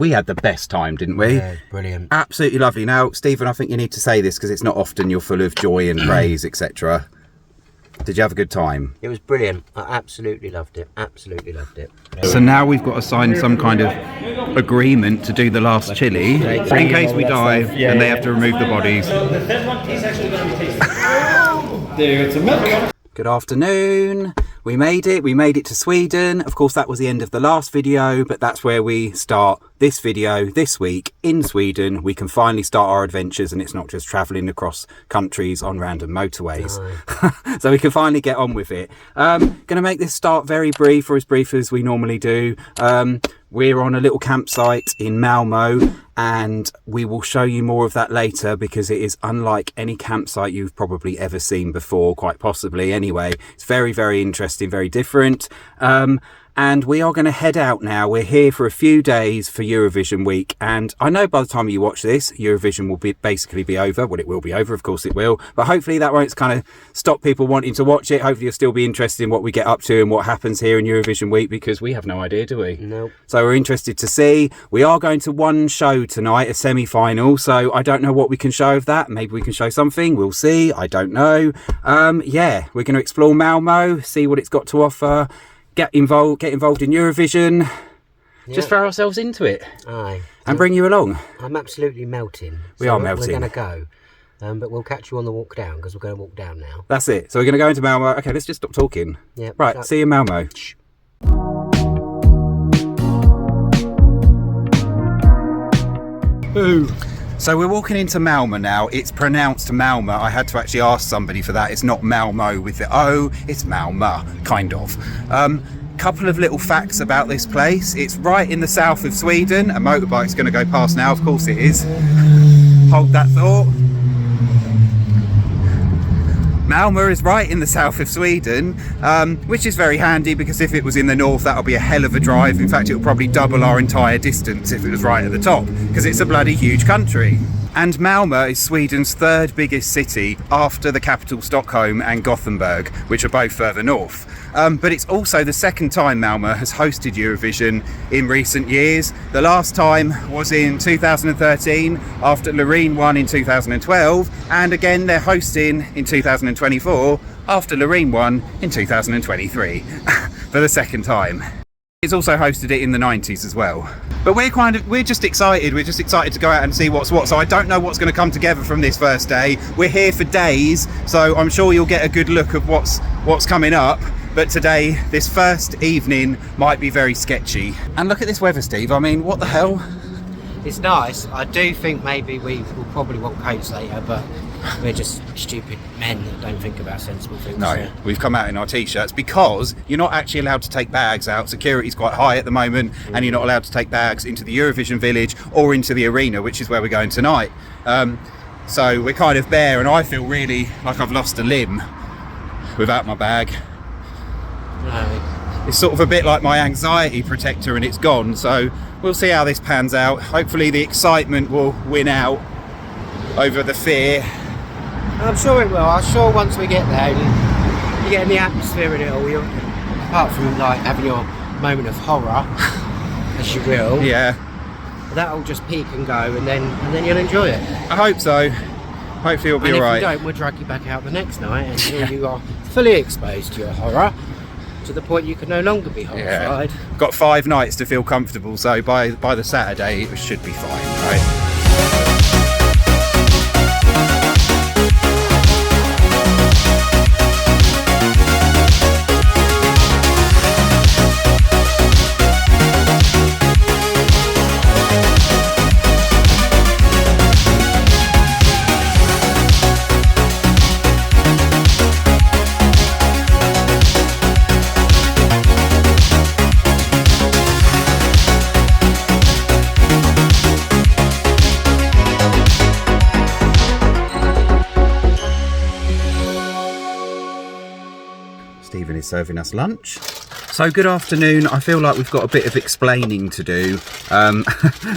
We had the best time, didn't we? Yeah, brilliant. Absolutely lovely. Now, Stephen, I think you need to say this because it's not often you're full of joy and praise, etc. Did you have a good time? It was brilliant. I absolutely loved it. Absolutely loved it. So now we've got to sign some kind of agreement to do the last chili in case we die and they have to remove the bodies. The third one is actually going to be tasted. There you go, some milk. Good afternoon. We made it to Sweden. Of course, that was the end of the last video, but that's where we start this video this week in Sweden. We can finally start our adventures and it's not just travelling across countries on random motorways. So we can finally get on with it. Gonna make this start very brief, or as brief as we normally do. We're on a little campsite in Malmo and we will show you more of that later because it is unlike any campsite you've probably ever seen before, quite possibly anyway. It's very, very interesting, very different. And we are going to head out now. We're here for a few days for Eurovision week. And I know by the time you watch this, Eurovision will basically be over. Well, it will be over, of course it will. But hopefully that won't kind of stop people wanting to watch it. Hopefully you'll still be interested in what we get up to and what happens here in Eurovision week, because we have no idea, do we? Nope. So we're interested to see. We are going to one show tonight, a semi-final. So I don't know what we can show of that. Maybe we can show something. We'll see. I don't know. Yeah, we're going to explore Malmo, see what it's got to offer. Get involved in Eurovision, just throw ourselves into it. Aye. And bring you along. I'm absolutely melting. We are melting. We're going to go, but we'll catch you on the walk down because we're going to walk down now. That's it. So we're going to go into Malmo. Okay, let's just stop talking. Yeah. Right, see you in Malmo. Boo. So we're walking into Malmö now. It's pronounced Malmö. I had to actually ask somebody for that. It's not Malmo with the O, it's Malmö, kind of. Couple of little facts about this place. It's right in the south of Sweden. A motorbike's going to go past now, of course it is. Hold that thought. Malmö is right in the south of Sweden, which is very handy because if it was in the north, that'll be a hell of a drive. In fact, it'll probably double our entire distance if it was right at the top, because it's a bloody huge country. And Malmö is Sweden's third biggest city after the capital Stockholm and Gothenburg, which are both further north. But it's also the second time Malmö has hosted Eurovision in recent years. The last time was in 2013 after Loreen won in 2012, and again they're hosting in 2024 after Loreen won in 2023 for the second time. It's also hosted it in the 90s as well. But we're just excited. We're just excited to go out and see what's what. So I don't know what's going to come together from this first day. We're here for days, so I'm sure you'll get a good look of what's coming up. But today, this first evening might be very sketchy. And look at this weather, Steve. I mean, what the hell? It's nice. I do think maybe we will probably want coats later, but we're just stupid men that don't think about sensible things. No, so. We've come out in our t-shirts because you're not actually allowed to take bags out. Security's quite high at the moment, and you're not allowed to take bags into the Eurovision Village or into the arena, which is where we're going tonight. So we're kind of bare, and I feel really like I've lost a limb without my bag. No. It's sort of a bit like my anxiety protector, and it's gone. So we'll see how this pans out. Hopefully the excitement will win out over the fear. I'm sure it will. I'm sure once we get there, you get in the atmosphere in it all. Apart from like having your moment of horror, as you will. Yeah. That'll just peak and go, and then you'll enjoy it. I hope so. Hopefully it'll be alright. If you don't, we'll drag you back out the next night, and here you are fully exposed to your horror, to the point you can no longer be horrified. Yeah. Got 5 nights to feel comfortable, so by the Saturday it should be fine, right? Stephen is serving us lunch. So good afternoon. I feel like we've got a bit of explaining to do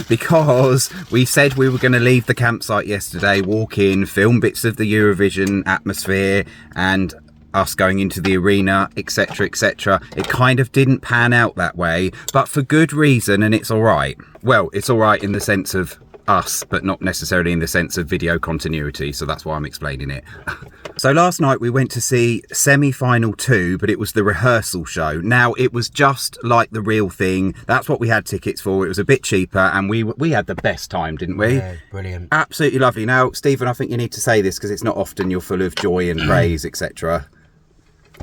because we said we were going to leave the campsite yesterday, walk in, film bits of the Eurovision atmosphere, and us going into the arena, etc, etc. It kind of didn't pan out that way, but for good reason, and it's all right. Well, it's all right in the sense of us, but not necessarily in the sense of video continuity, so that's why I'm explaining it. So last night we went to see semi-final 2, but it was the rehearsal show. Now, it was just like the real thing. That's what we had tickets for. It was a bit cheaper, and we had the best time, didn't we? Yeah, brilliant. Absolutely lovely. Now, Stephen, I think you need to say this because it's not often you're full of joy and praise, etc.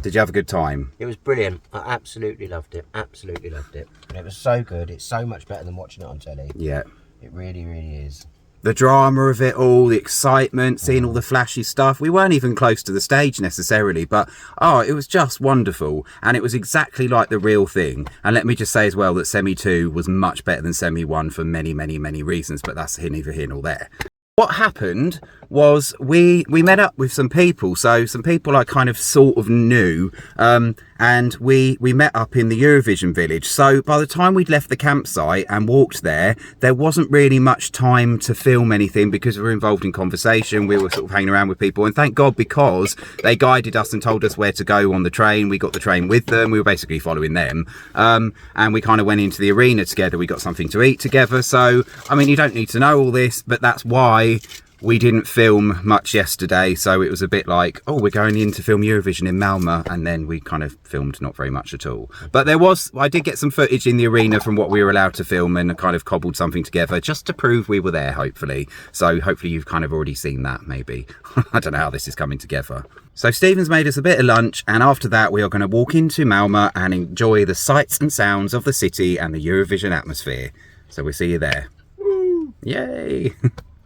Did you have a good time? It was brilliant. I absolutely loved it. Absolutely loved it. And it was so good. It's so much better than watching it on telly. Yeah. It really, really is. The drama of it all, the excitement, seeing all the flashy stuff. We weren't even close to the stage necessarily, but it was just wonderful. And it was exactly like the real thing. And let me just say as well that Semi 2 was much better than Semi 1 for many, many, many reasons, but that's neither here nor there. What happened was we met up with some people, so some people I kind of sort of knew, and we met up in the Eurovision Village. So by the time we'd left the campsite and walked there wasn't really much time to film anything because we were involved in conversation. We were sort of hanging around with people, and thank God, because they guided us and told us where to go on the train. We got the train with them. We were basically following them, and we kind of went into the arena together. We got something to eat together. So I mean, you don't need to know all this, but that's why we didn't film much yesterday. So it was a bit like, oh, we're going in to film Eurovision in Malmö, and then we kind of filmed not very much at all. But I did get some footage in the arena from what we were allowed to film, and kind of cobbled something together just to prove we were there, hopefully. So hopefully you've kind of already seen that, maybe. I don't know how this is coming together. So Stephen's made us a bit of lunch, and after that we are going to walk into Malmö and enjoy the sights and sounds of the city and the Eurovision atmosphere. So we'll see you there. Woo! Yay!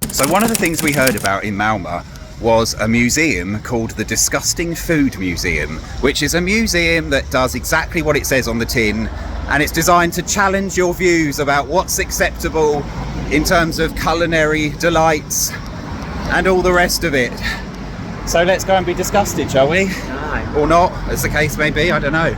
So one of the things we heard about in Malmö was a museum called the Disgusting Food Museum, which is a museum that does exactly what it says on the tin, and it's designed to challenge your views about what's acceptable in terms of culinary delights and all the rest of it. So let's go and be disgusted, shall we? Aye. Or not, as the case may be, I don't know.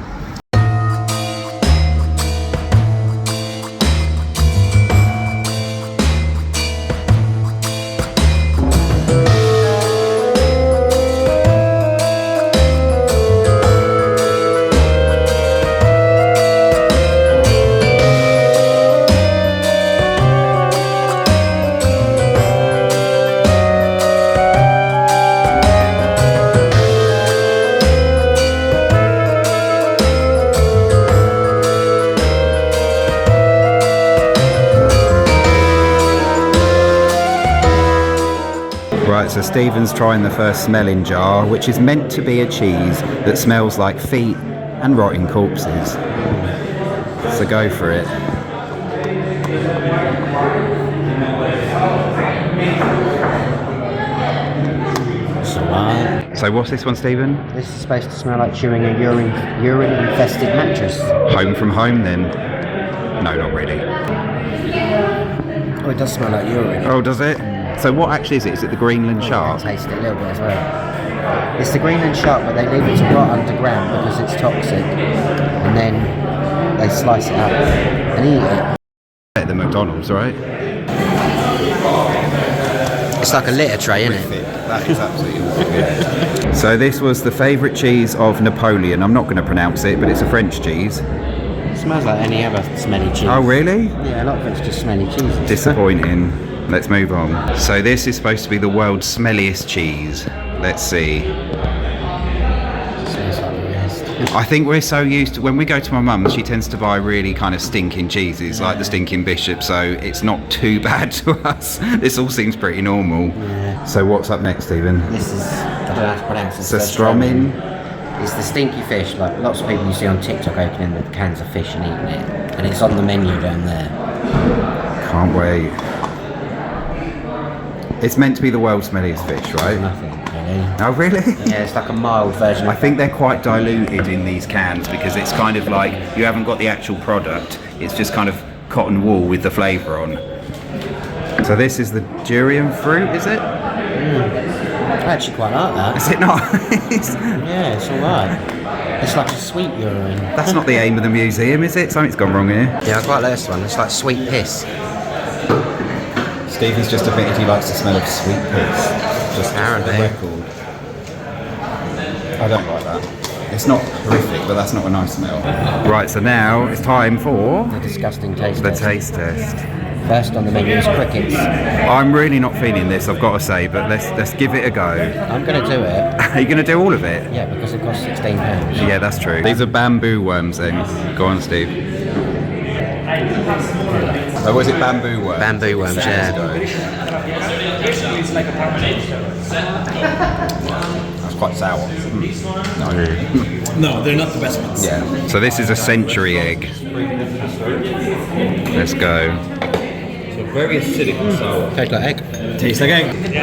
Right, so Stephen's trying the first smelling jar, which is meant to be a cheese that smells like feet and rotting corpses. So go for it. So what's this one, Stephen? This is supposed to smell like chewing a urine-infested mattress. Home from home, then? No, not really. Oh, it does smell like urine. Oh, does it? So what actually is it? Is it the Greenland shark? Taste it a little bit as well. It's the Greenland shark, but they leave it to rot underground because it's toxic, and then they slice it up and eat it. Better than McDonald's, right? It's like a litter tray, isn't it? That is absolutely good. So this was the favourite cheese of Napoleon. I'm not going to pronounce it, but it's a French cheese. It smells like any other smelly cheese. Oh, really? Yeah, a lot of it's just smelly cheese. Disappointing. Let's move on. So this is supposed to be the world's smelliest cheese. Let's see. I think we're so used to, when we go to my mum's, she tends to buy really kind of stinking cheeses, like the stinking bishop, so it's not too bad to us. This all seems pretty normal. Yeah. So what's up next, Stephen? This is, I don't know how to pronounce it. Stromin. It's the stinky fish, like lots of people you see on TikTok opening the cans of fish and eating it. And it's on the menu down there. Can't wait. It's meant to be the world's smelliest fish, right? Nothing, really. Oh, really? Yeah, it's like a mild version. I think they're quite diluted in these cans because it's kind of like you haven't got the actual product. It's just kind of cotton wool with the flavour on. So this is the durian fruit, is it? I actually quite like that. Is it nice? Yeah, it's alright. It's like a sweet urine. That's not the aim of the museum, is it? Something's gone wrong here. Yeah, I quite like this one. It's like sweet piss. Stevie's just admitted he likes the smell of sweet piss. Just apparently. for the record. I don't like that. It's not horrific, but that's not a nice smell. Right, so now it's time for The disgusting taste the test. taste test. First on the menu is crickets. I'm really not feeling this, I've got to say, but let's give it a go. I'm going to do it. Are you going to do all of it? Yeah, because it costs £16. Yeah, that's true. These are bamboo worms then. Go on, Steve. Oh, was it bamboo worms? Bamboo worms, yeah. That's quite sour. No. No, they're not the best ones. Yeah. So this is a century egg. Let's go. So very acidic and sour. Tastes like egg. Tastes like egg.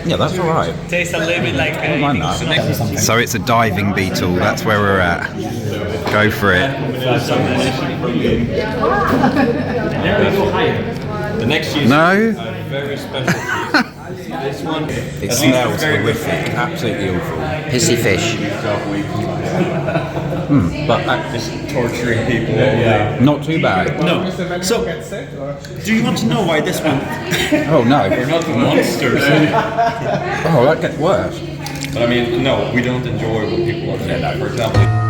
Yeah, that's all right. Tastes a little bit like I don't mind that. So it's a diving beetle. That's where we're at. Go for it. The next cheese No. is a very special cheese. This one, It smells horrific. Absolutely awful. Pissy fish. But is torturing people. Yeah. not too bad. No. So, do you want to know why this one? Oh no. We're not monsters. Oh, that gets worse. But I mean, no, we don't enjoy what people are saying. For example.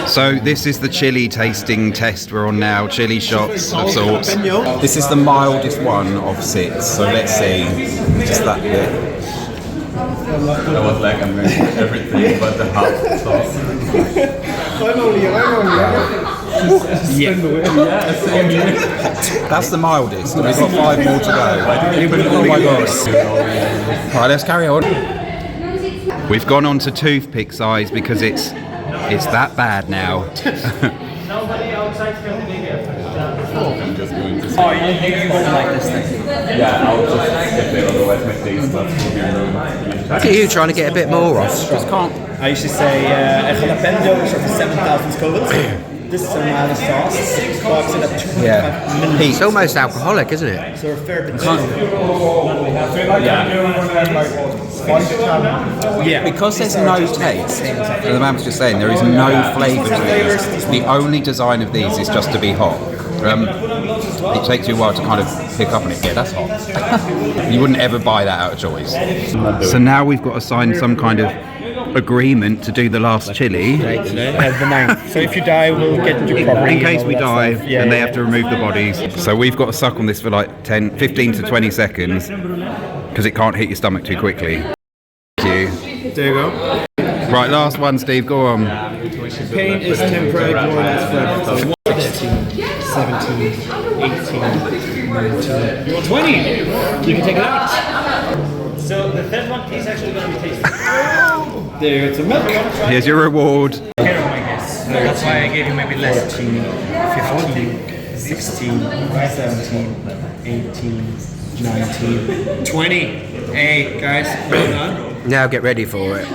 So this is the chili tasting test we're on now, chili shots of sorts. This is the mildest one of 6, so let's see. Just that bit. I was like, I'm going to eat everything but the hot sauce. That's the mildest. We've got 5 more to go. Oh my god. Right, let's carry on. We've gone on to toothpick size because it's that bad now. Nobody outside can be here. I'm just going to Oh, you won't like this thing. yeah, I'll just skip it, otherwise my taste buds will be ruined. Look at you trying to get a bit more off. Just can't. I used to say a jalapeno is for 7,000 Scovilles. This is a mild sauce, box it at 2.5 Yeah. millimeters. It's almost alcoholic, isn't it? So a fair bit. Yeah. Because there's no taste, and the man was just saying, there is no flavour to these. The only design of these is just to be hot. It takes you a while to kind of pick up on it. Yeah, that's hot. You wouldn't ever buy that out of choice. So now we've got to sign some kind of agreement to do the last chili. The 9th. So if you die, we'll get into property. In case we and all die that stuff. Yeah, and they yeah. have to remove the bodies. So we've got to suck on this for like 15 to 20 seconds because it can't hit your stomach too quickly. Thank you. There you go. Right, last one, Steve, go on. Pain is temporary, glory is forever. 17, 18, 19, 20. You can take it out. So the third one is actually going to be tasty. There, it's a milk. Here's your reward. Care of my guess. That's why I gave you maybe less. 15, 16, 17, 18, 19, 20. Hey, guys, well done. Now get ready for it.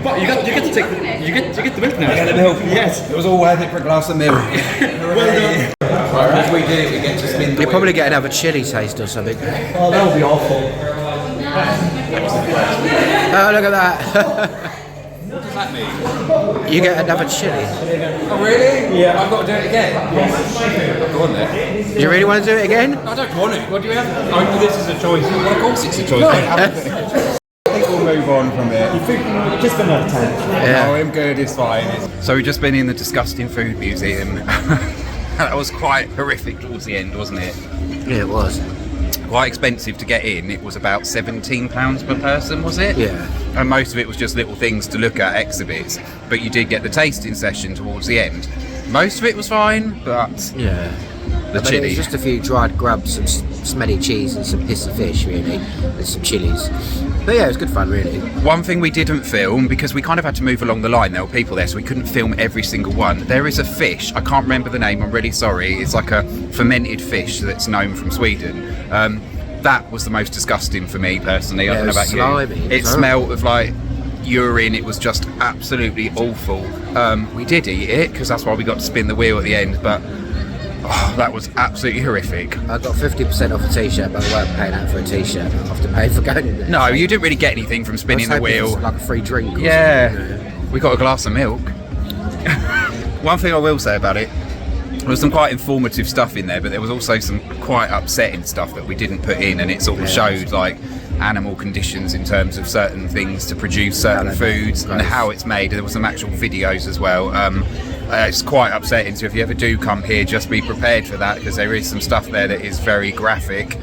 But you get to take you get the milk now. Yes. It was all worth it for a glass of milk. Well done. If we did it, we get to spin the You'll probably get another chili taste or something. Oh, that would be awful. Oh, look at that. What does that mean? You get another chili. Oh, really? Yeah. I've got to do it again? Yes. Go on then. Do you really want to do it again? I don't want it. What do you have? Oh, this is a choice. Well, of course it's a choice. I think we'll move on from it. Just another time. Yeah. Oh, I'm good, it's fine. So we've just been in the Disgusting Food Museum. That was quite horrific towards the end, wasn't it? Yeah, it was. Quite expensive to get in. It was about £17 per person, was it? Yeah. And most of it was just little things to look at, exhibits. But you did get the tasting session towards the end. Most of it was fine, but Yeah. the I mean, chili. it's just a few dried grubs, some smelly cheese and some pissy fish, really, and some chilies. But yeah, it was good fun, really. One thing we didn't film, because we kind of had to move along the line, there were people there, so we couldn't film every single one. There is a fish, I can't remember the name, I'm really sorry. It's like a fermented fish that's known from Sweden. That was the most disgusting for me personally. I Yeah, don't know it was about slimy. you. It smelled of like urine. It was just absolutely awful. We did eat it because that's why we got to spin the wheel at the end, but Oh, that was absolutely horrific. I got 50% off a t-shirt, but I weren't paying out for a t-shirt after paying for going in there. No, you didn't really get anything from I was spinning the hoping it was wheel. like a free drink. Or Yeah, something. we got a glass of milk. One thing I will say about it, there was some quite informative stuff in there, but there was also some quite upsetting stuff that we didn't put in, and it sort of showed like animal conditions in terms of certain things to produce certain foods and how it's made. There were some actual videos as well. It's quite upsetting, so if you ever do come here, just be prepared for that, because there is some stuff there that is very graphic,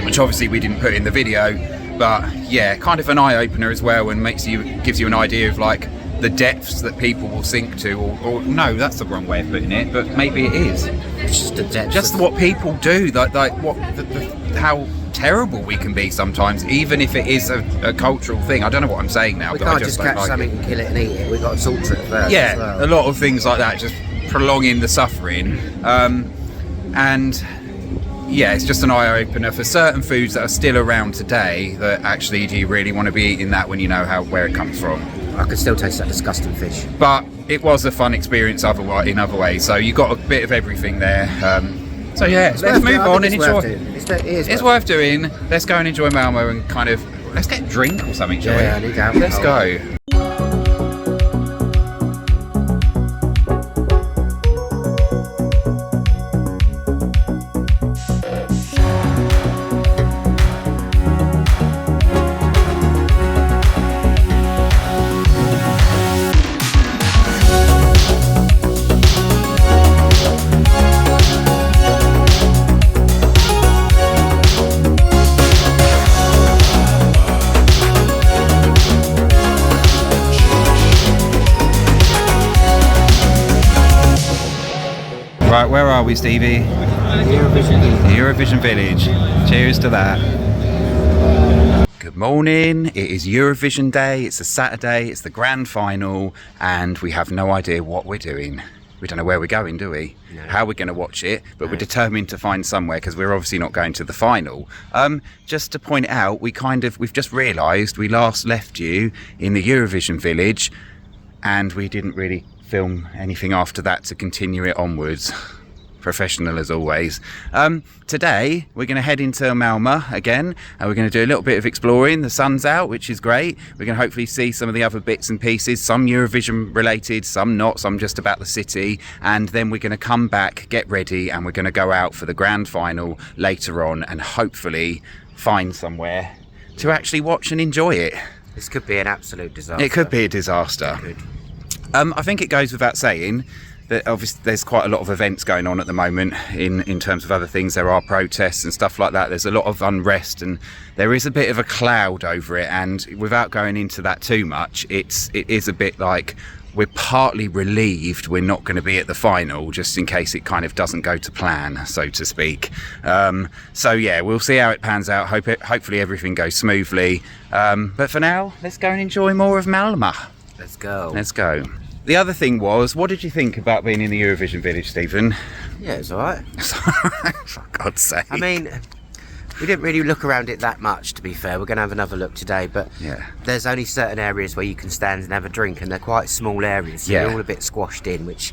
which obviously we didn't put in the video, but yeah, kind of an eye-opener as well, and gives you an idea of like the depths that people will sink to, or no, that's the wrong way of putting it, but maybe it is. It's just the depth. Just what people do, like what how terrible we can be sometimes, even if it is a cultural thing. I don't know what I'm saying now, We but I can't just just don't catch like something it. and kill it and eat it. We've got to torture it first. Yeah, as well. a lot of things like that, just prolonging the suffering. And yeah, it's just an eye-opener for certain foods that are still around today, that actually, do you really want to be eating that when you know where it comes from? I can still taste that disgusting fish. But it was a fun experience in other ways, so you got a bit of everything there. So yeah, let's move on and enjoy. It's worth doing. Let's go and enjoy Malmo, and kind of let's get a drink or something, shall we? Yeah, I need alcohol. Let's go. Right, where are we, Stevie? The Eurovision Village. Cheers to that. Good morning. It is Eurovision Day. It's a Saturday. It's the grand final, and we have no idea what we're doing. We don't know where we're going, do we? No. How we're going to watch it, but we're determined to find somewhere, because we're obviously not going to the final. Just to point out, we've just realised we last left you in the Eurovision Village, and we didn't really film anything after that to continue it onwards. Professional as always. Today we're going to head into Malmö again, and we're going to do a little bit of exploring. The sun's out, which is great. We're going to hopefully see some of the other bits and pieces, some Eurovision related, some not, some just about the city, and then we're going to come back, get ready, and we're going to go out for the grand final later on, and hopefully find somewhere to actually watch and enjoy it. This could be an absolute disaster. It could be a disaster. I think it goes without saying that obviously there's quite a lot of events going on at the moment in terms of other things. There are protests and stuff like that. There's a lot of unrest, and there is a bit of a cloud over it, and without going into that too much, it is a bit like we're partly relieved we're not going to be at the final, just in case it kind of doesn't go to plan, so to speak. So yeah, we'll see how it pans out. Hopefully everything goes smoothly, but for now, let's go and enjoy more of Malmö. Let's go. Let's go. The other thing was, what did you think about being in the Eurovision Village, Stephen? Yeah, it's alright. For God's sake. I mean, we didn't really look around it that much, to be fair. We're going to have another look today, but yeah, there's only certain areas where you can stand and have a drink, and they're quite small areas, so Yeah. they're all a bit squashed in, which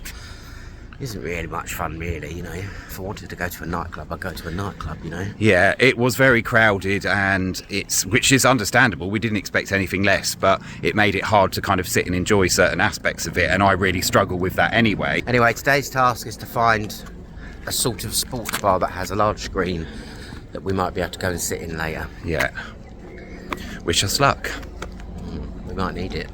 isn't really much fun, really, you know. If I wanted to go to a nightclub, I'd go to a nightclub, you know. Yeah, it was very crowded, and which is understandable. We didn't expect anything less, but it made it hard to kind of sit and enjoy certain aspects of it, and I really struggle with that anyway. Anyway, today's task is to find a sort of sports bar that has a large screen that we might be able to go and sit in later. Yeah. Wish us luck. We might need it.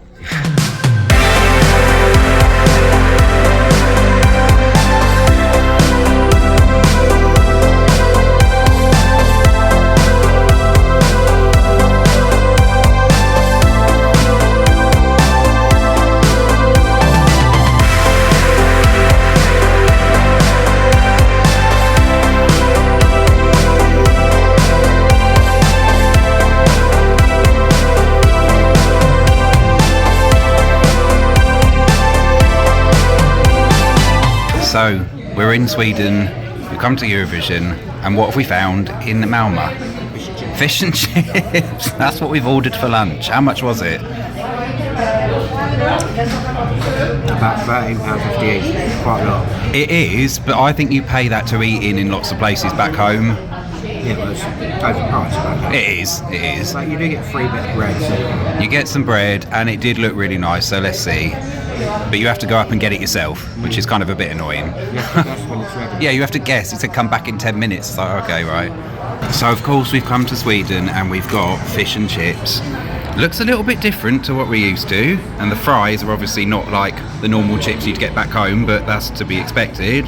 So, we're in Sweden, we've come to Eurovision, and what have we found in Malmö? Fish and chips. That's what we've ordered for lunch. How much was it? About £13.50 each, quite a lot. It is, but I think you pay that to eat in lots of places back home. Yeah, well, it's overpriced. It is. But you do get a free bit of bread, so... You get some bread, and it did look really nice, so let's see. But you have to go up and get it yourself, which is kind of a bit annoying. You have to guess when it's ready. Yeah, you have to guess. It said come back in 10 minutes. It's like, okay, right. So, of course, we've come to Sweden, and we've got fish and chips. Looks a little bit different to what we're used to, and the fries are obviously not like the normal chips you'd get back home, but that's to be expected.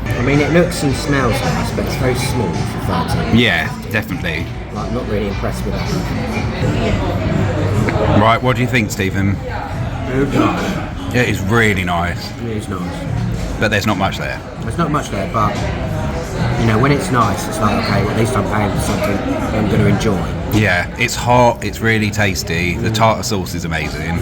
I mean, it looks and smells nice, but it's very small for 13. Yeah, definitely. Like, not really impressed with that. Right, what do you think, Stephen? Very nice. Yeah, it's really nice, It is nice. but there's not much there. There's not much there, but, you know, when it's nice, it's like, okay, well, at least I'm paying for something I'm going to enjoy. Yeah, it's hot, it's really tasty, the tartar sauce is amazing.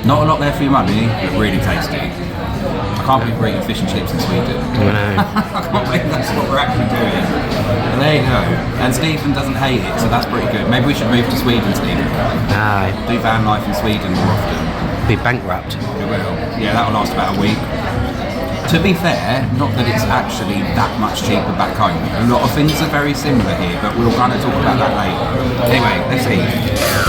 Not a lot there for your money, but really tasty. I can't believe we're eating fish and chips in Sweden. I know. I can't believe that's what we're actually doing. But there you go. And Stephen doesn't hate it, so that's pretty good. Maybe we should move to Sweden, Stephen. No, Do van life in Sweden more often. be bankrupt. It will. Yeah, that'll last about a week. To be fair, not that it's actually that much cheaper back home. A lot of things are very similar here, but we'll kind of talk about that later. Anyway, let's eat.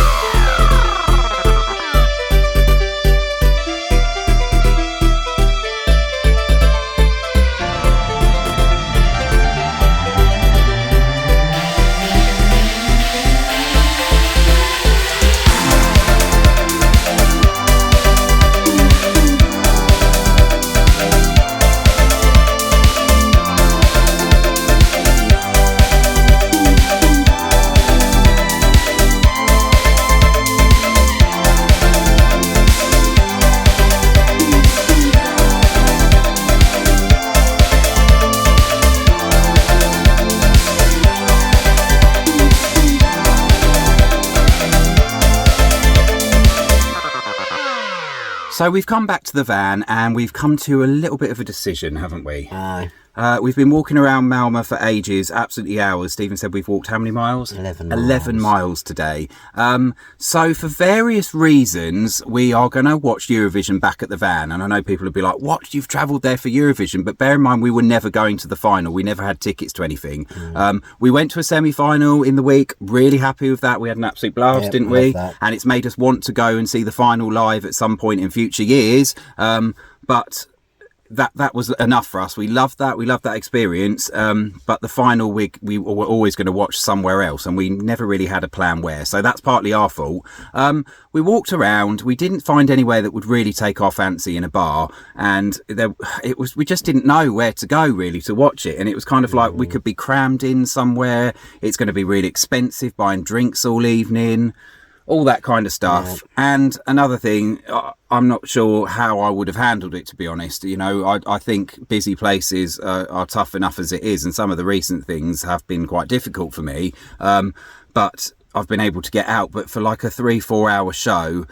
So we've come back to the van and we've come to a little bit of a decision, haven't we? Aye. We've been walking around Malmö for ages, absolutely hours. Stephen said we've walked how many miles? 11 11 miles today. So for various reasons, we are going to watch Eurovision back at the van. And I know people will be like, what? You've travelled there for Eurovision? But bear in mind, we were never going to the final. We never had tickets to anything. We went to a semi-final in the week. Really happy with that. We had an absolute blast, Yep, didn't love we? that. And it's made us want to go and see the final live at some point in future years. But that was enough for us. We loved that experience, but the final we were always going to watch somewhere else, and we never really had a plan where, so that's partly our fault. We walked around, we didn't find anywhere that would really take our fancy in a bar, and we just didn't know where to go really to watch it, and it was kind of like we could be crammed in somewhere. It's going to be really expensive, buying drinks all evening, all that kind of stuff. And another thing, I'm not sure how I would have handled it, to be honest. You know, I think busy places are tough enough as it is, and some of the recent things have been quite difficult for me. But I've been able to get out. But for like a 3-4 hour show,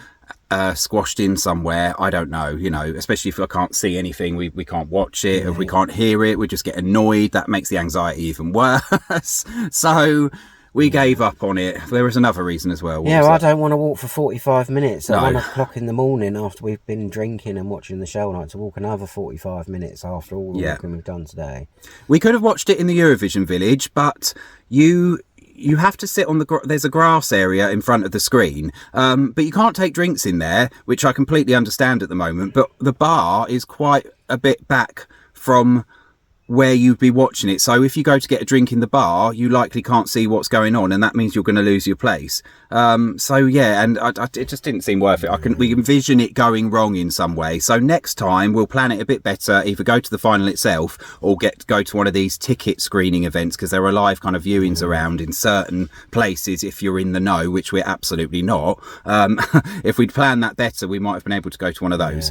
squashed in somewhere, I don't know, you know, especially if I can't see anything, we can't watch it, if we can't hear it, we just get annoyed. That makes the anxiety even worse. So we gave up on it. There was another reason as well. Yeah, well, I don't want to walk for 45 minutes at No. 1 o'clock in the morning after we've been drinking and watching the show night, to walk another 45 minutes after all the walking we've done today. We could have watched it in the Eurovision Village, but you have to sit on there's a grass area in front of the screen, but you can't take drinks in there, which I completely understand at the moment, but the bar is quite a bit back from where you'd be watching it, so if you go to get a drink in the bar, you likely can't see what's going on, and that means you're going to lose your place. So yeah, and it just didn't seem worth it. We envision it going wrong in some way, so next time we'll plan it a bit better, either go to the final itself or go to one of these ticket screening events, because there are live kind of viewings around in certain places if you're in the know, which we're absolutely not. If we'd planned that better, we might have been able to go to one of those.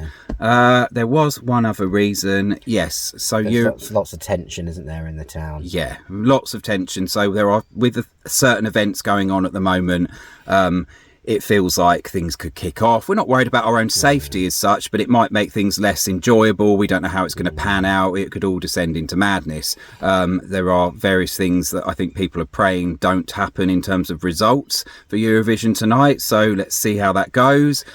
There was one other reason, yes, so There's lots of tension, isn't there, in the town? Yeah, lots of tension. So there are, with certain events going on at the moment, it feels like things could kick off. We're not worried about our own safety as such, but it might make things less enjoyable. We don't know how it's going to pan out. It could all descend into madness. There are various things that I think people are praying don't happen in terms of results for Eurovision tonight. So let's see how that goes.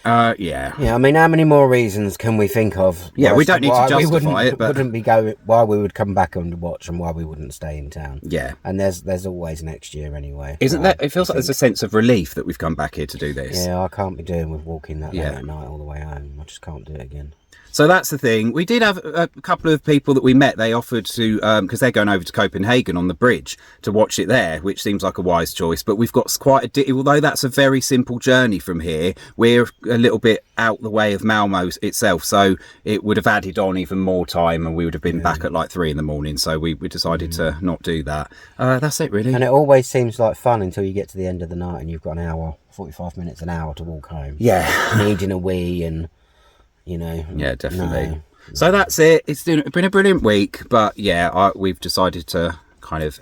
Yeah, I mean, how many more reasons can we think of? Yeah, we don't need to justify it, but wouldn't be going why we would come back and watch and why we wouldn't stay in town. Yeah, and there's always next year anyway. Isn't that? It feels like there's a sense of relief that we've come back here to do this. Yeah, I can't be doing with walking that late at night all the way home. I just can't do it again. So that's the thing. We did have a couple of people that we met. They offered to, because they're going over to Copenhagen on the bridge to watch it there, which seems like a wise choice. But we've got quite although that's a very simple journey from here, we're a little bit out the way of Malmo itself. So it would have added on even more time and we would have been back at like 3 a.m. So we decided to not do that. That's it really. And it always seems like fun until you get to the end of the night and you've got an hour, 45 minutes, an hour to walk home. Yeah. Needing a wee and... Yeah, definitely. So that's it. It's been a brilliant week, but yeah, we've decided to kind of...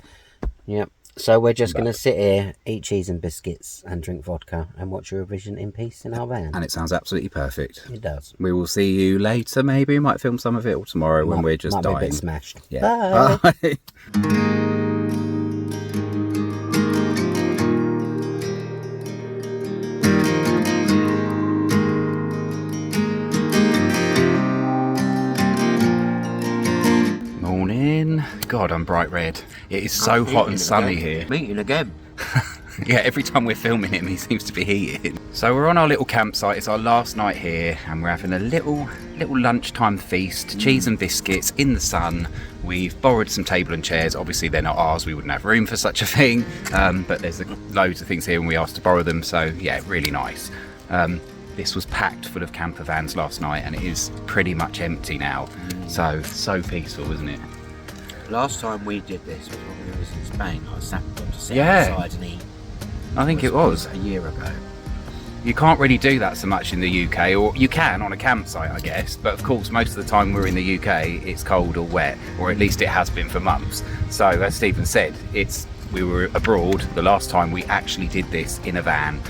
Yep. So we're just going to sit here, eat cheese and biscuits and drink vodka and watch Eurovision in peace in our van. And it sounds absolutely perfect. It does. We will see you later, maybe. We might film some of it or tomorrow when we're just dying. Might be a bit smashed. Yeah. Bye. God, I'm bright red. It is so hot and sunny here. Meeting again. Yeah, every time we're filming him, he seems to be heating. So we're on our little campsite. It's our last night here, and we're having a little lunchtime feast. Cheese and biscuits in the sun. We've borrowed some table and chairs. Obviously, they're not ours. We wouldn't have room for such a thing. But there's loads of things here, and we asked to borrow them. So yeah, really nice. This was packed full of camper vans last night, and it is pretty much empty now. So peaceful, isn't it? Last time we did this was when we was in Spain. I sat to sit Yeah. outside and eat. I think it was a year ago. You can't really do that so much in the UK, or you can on a campsite, I guess. But of course, most of the time we're in the UK, it's cold or wet, or at least it has been for months. So as Stephen said, we were abroad the last time we actually did this in a van,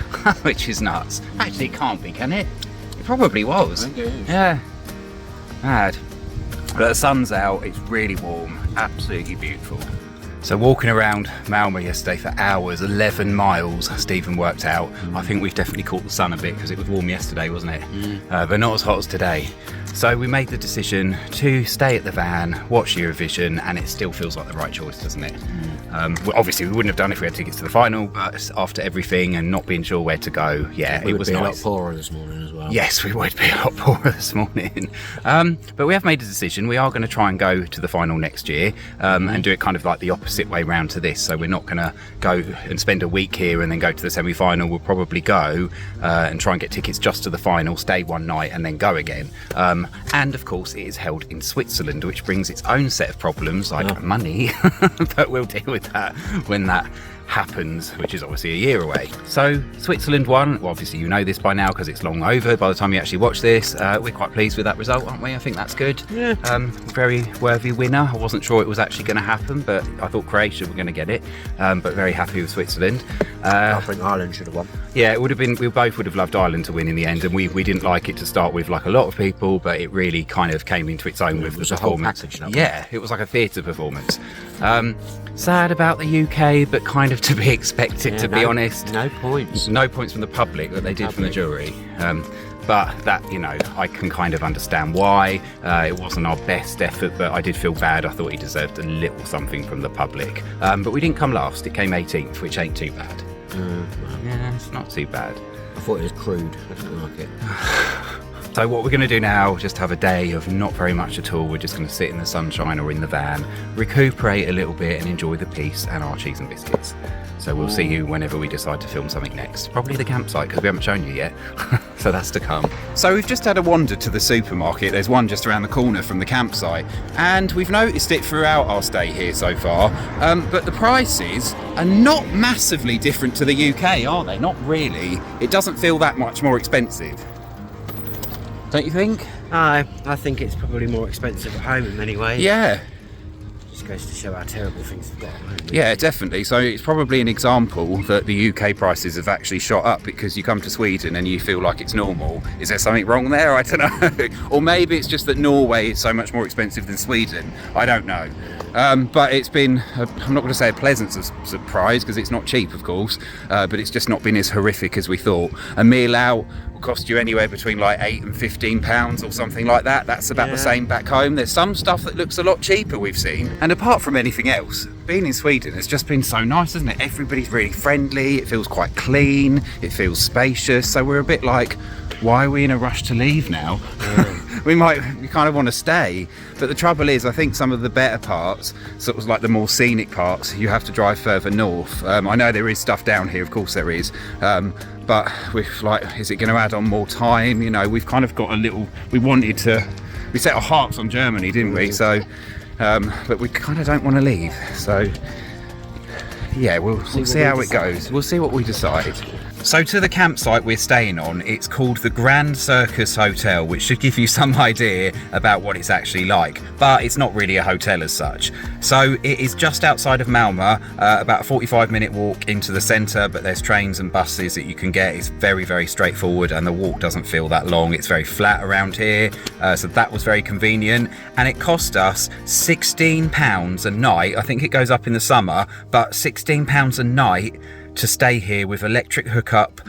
which is nuts. Actually, it can't be, can it? It probably was. I think it is. Yeah. Mad. But the sun's out, it's really warm, absolutely beautiful. So walking around Malmö yesterday for hours, 11 miles, Stephen worked out. I think we've definitely caught the sun a bit because it was warm yesterday, wasn't it? But not as hot as today. So we made the decision to stay at the van, watch Eurovision, and it still feels like the right choice, doesn't it? Well, obviously we wouldn't have done if we had tickets to the final, but after everything and not being sure where to go, yeah, it was nice. We would be a lot poorer this morning as well. Yes, we would be a lot poorer this morning. But we have made a decision. We are going to try and go to the final next year and do it kind of like the opposite way round to this. So we're not going to go and spend a week here and then go to the semi-final. We'll probably go and try and get tickets just to the final, stay one night and then go again. And of course it is held in Switzerland, which brings its own set of problems like money, but we'll deal with that when that happens, which is obviously a year away. So Switzerland won. Well, obviously you know this by now because it's long over by the time you actually watch this. We're quite pleased with that result, aren't we? I think that's good. Yeah. Very worthy winner. I wasn't sure it was actually going to happen, but I thought Croatia were going to get it. But very happy with Switzerland. I think Ireland should have won. Yeah, it would have been. We both would have loved Ireland to win in the end, and we didn't like it to start with, like a lot of people. But it really kind of came into its own with the performance. Whole package, yeah, it was like a theatre performance. Sad about the UK, but kind of to be expected, to be honest. No points. No points from the public that they did from the jury. But that, you know, I can kind of understand why. It wasn't our best effort, but I did feel bad. I thought he deserved a little something from the public. But we didn't come last. It came 18th, which ain't too bad. Yeah, it's not too bad. I thought it was crude. I didn't like it. So what we're going to do now, just have a day of not very much at all. We're just going to sit in the sunshine or in the van, recuperate a little bit and enjoy the peace and our cheese and biscuits. So we'll see you whenever we decide to film something next. Probably the campsite, because we haven't shown you yet. So that's to come. So we've just had a wander to the supermarket. There's one just around the corner from the campsite. And we've noticed it throughout our stay here so far. But the prices are not massively different to the UK, are they? Not really. It doesn't feel that much more expensive. Don't you think? I think it's probably more expensive at home in many ways. Yeah. Just goes to show how terrible things have got. Yeah, definitely. So it's probably an example that the UK prices have actually shot up because you come to Sweden and you feel like it's normal. Is there something wrong there? I don't know. Or maybe it's just that Norway is so much more expensive than Sweden. I don't know. But it's been, I'm not going to say a pleasant surprise because it's not cheap, of course, but it's just not been as horrific as we thought. A meal out will cost you anywhere between like £8 and £15 or something like that. That's about the same back home. There's some stuff that looks a lot cheaper we've seen. And apart from anything else, being in Sweden has just been so nice, hasn't it? Everybody's really friendly. It feels quite clean. It feels spacious. So we're a bit like, why are we in a rush to leave now? we kind of want to stay, but the trouble is I think some of the better parts, sort of like the more scenic parts, you have to drive further north. I know there is stuff down here, of course there is, but we've like, is it going to add on more time? You know, we've kind of got a little, we set our hearts on Germany, didn't we? So but we kind of don't want to leave, so yeah, we'll see how it goes. We'll see what we decide. So to the campsite we're staying on, it's called the Grand Circus Hotel, which should give you some idea about what it's actually like, but it's not really a hotel as such. So it is just outside of Malmö, about a 45-minute walk into the centre, but there's trains and buses that you can get. It's very, very straightforward and the walk doesn't feel that long. It's very flat around here, so that was very convenient, and it cost us £16 a night. I think it goes up in the summer, but £16 a night to stay here with electric hookup,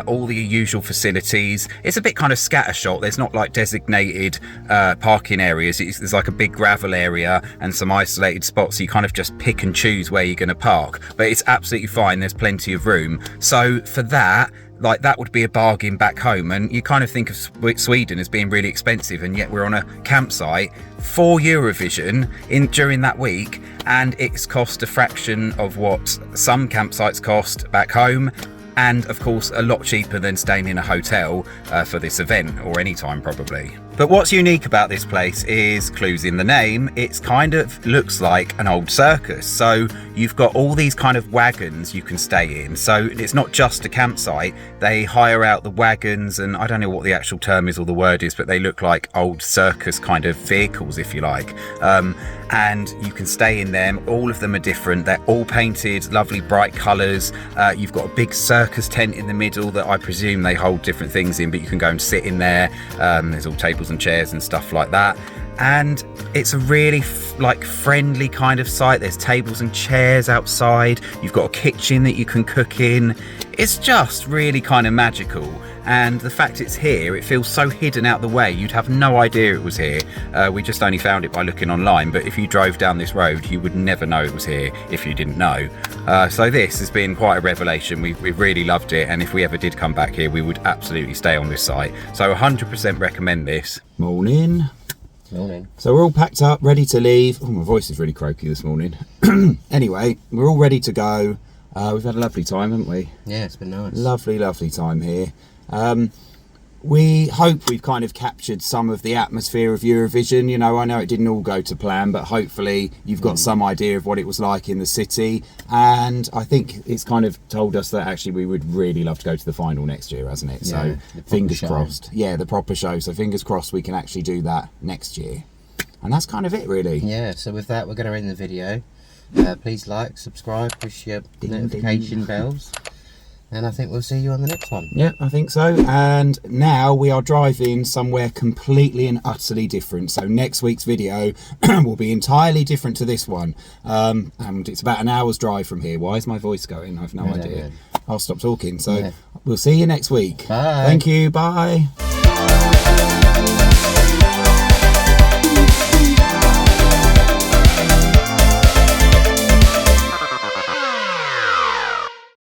all the usual facilities. It's a bit kind of scattershot. There's not like designated parking areas. There's like a big gravel area and some isolated spots, so you kind of just pick and choose where you're going to park, but it's absolutely fine. There's plenty of room. So for that, like, that would be a bargain back home, and you kind of think of Sweden as being really expensive, and yet we're on a campsite for Eurovision during that week, and it's cost a fraction of what some campsites cost back home, and of course a lot cheaper than staying in a hotel for this event, or any time probably. But what's unique about this place is, clues in the name, it's kind of looks like an old circus. So you've got all these kind of wagons you can stay in. So it's not just a campsite, they hire out the wagons, and I don't know what the actual term is or the word is, but they look like old circus kind of vehicles, if you like. And you can stay in them. All of them are different. They're all painted lovely bright colours. You've got a big circus tent in the middle that I presume they hold different things in, but you can go and sit in there. There's all tables and chairs and stuff like that, and it's a really friendly kind of site. There's tables and chairs outside. You've got a kitchen that you can cook in. It's just really kind of magical, and the fact it's here, it feels so hidden out the way, you'd have no idea it was here. We just only found it by looking online, but if you drove down this road you would never know it was here if you didn't know. So this has been quite a revelation. We've really loved it, and if we ever did come back here we would absolutely stay on this site, so 100% recommend this. Morning. Morning. So we're all packed up, ready to leave. Oh, my voice is really croaky this morning. Anyway, we're all ready to go. We've had a lovely time, haven't we? Yeah, it's been nice. Lovely, lovely time here. We hope we've kind of captured some of the atmosphere of Eurovision. You know, I know it didn't all go to plan, but hopefully you've got some idea of what it was like in the city. And I think it's kind of told us that actually we would really love to go to the final next year, hasn't it? Yeah, so fingers crossed. Yeah, the proper show. So fingers crossed we can actually do that next year. And that's kind of it, really. Yeah, so with that, we're going to end the video. Please like, subscribe, push your notification bells. And I think we'll see you on the next one. Yeah, I think so. And now we are driving somewhere completely and utterly different. So next week's video will be entirely different to this one. And it's about an hour's drive from here. Why is my voice going? I have no idea. I'll stop talking. So we'll see you next week. Bye. Thank you. Bye.